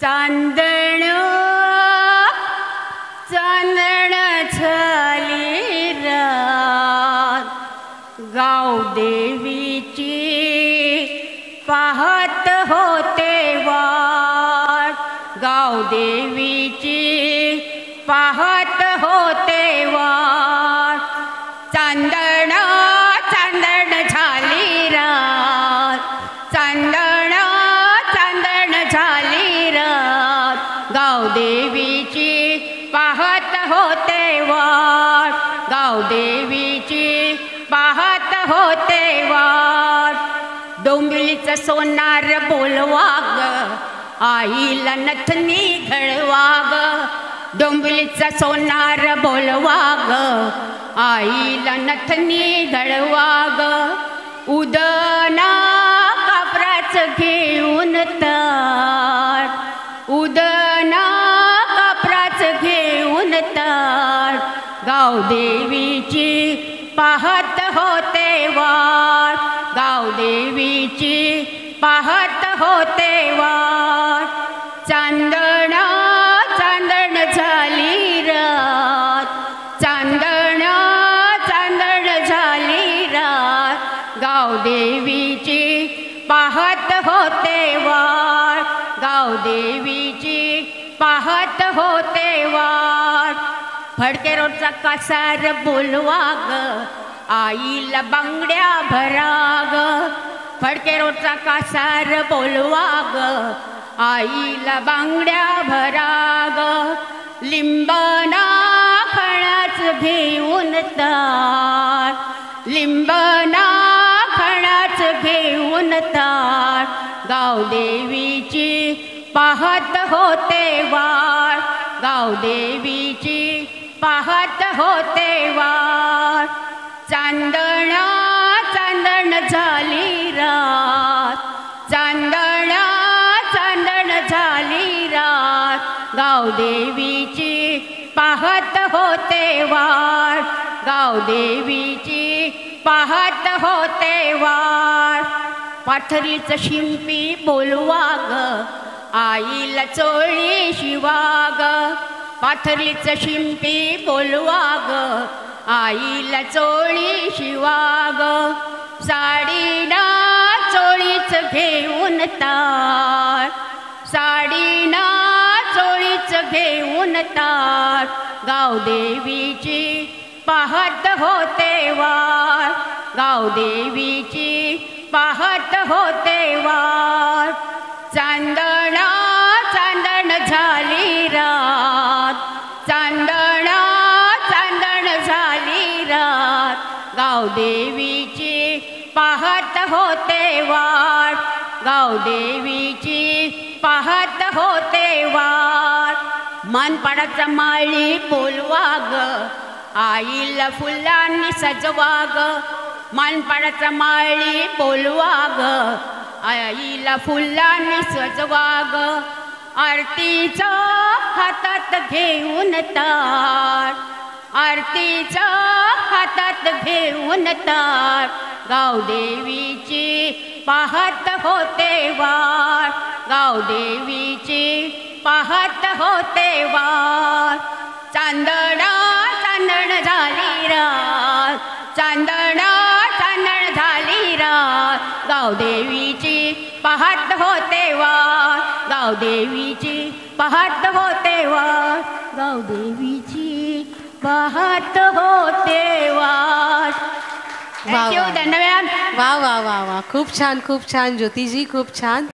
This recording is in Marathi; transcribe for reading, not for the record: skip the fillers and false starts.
चांदण चांदण झाली रात गाव देवीची पाहत होते वाट गाव देवीची पाहत होते वाट चांदण चांदण झाली रात चांदण चांदण झाली रात गाव देवीची पाहत होते वाट गाव देवीची पाहत होते वाट डोंबिवलीचं सोनार बोलवा ग आईला नथनी घडवा ग डोंबिवलीचा सोनार बोलवा ग आईला नथनी घडवा ग उदना कापराच घेऊन ताट उदना कापराच घेऊन ताट गाव देवीची पाहत होते वाट गाव देवीची पाहत होते वाट चांदण चांदण झाली रात चांदण चांदण झाली रात गाव देवीची पाहत होते वाट गाव देवीची पाहत होते वाट फडके रोडचा कसार बोलवा ग आईला बांगड्या भरा ग फडके रोडचा कासार बोलवा ग आईला बांगड्या भरा ग लिंबना खणाच घेऊन ताट लिंबना खणाच घेऊन ताट गाव देवीची पाहत होते वाट गाव देवीची पाहत होते वाट चांदण चांदण झाली रात चांदण चांदण झाली रात गाव देवीची पाहत होते वाट गाव देवीची पाहत होते वाट पाथरीचं शिंपी बोलवा ग आईला चोळी शिवा ग पाथरीचं शिंपी बोलवा ग आईला चोळी शिवा ग साडीना चोळीच घेऊन ताट साडीना चोळीच घेऊन ताट गाव देवीची पाहत होते वाट गाव देवीची पाहत होते वाट चांदण चांदण झाली रात चांदण चांदण झाली रात गाव देवीची पाहत होते वाट गाव देवीची पाहत होते वाट मानपाडाचा माळी बोलवा ग आईला फुलांनी सजवा ग मानपाडाचा माळी बोलवा ग आईला फुलांनी सजवा ग आरतीचा हातात घेऊन ताट आरतीचा हातात घेऊन ताट गाव देवीची पाहत होते वाट गाव देवीची पाहत होते वाट चांदण चांदण झाली रात चांदण चांदण झाली रात गाव देवीची पाहत होते वाट गाव देवीची पाहत होते वाट गाव देवीची पाहत होते वाट वाह धन्यवाद वाह वाह वाह वाह खूप छान ज्योतिजी खूप छान।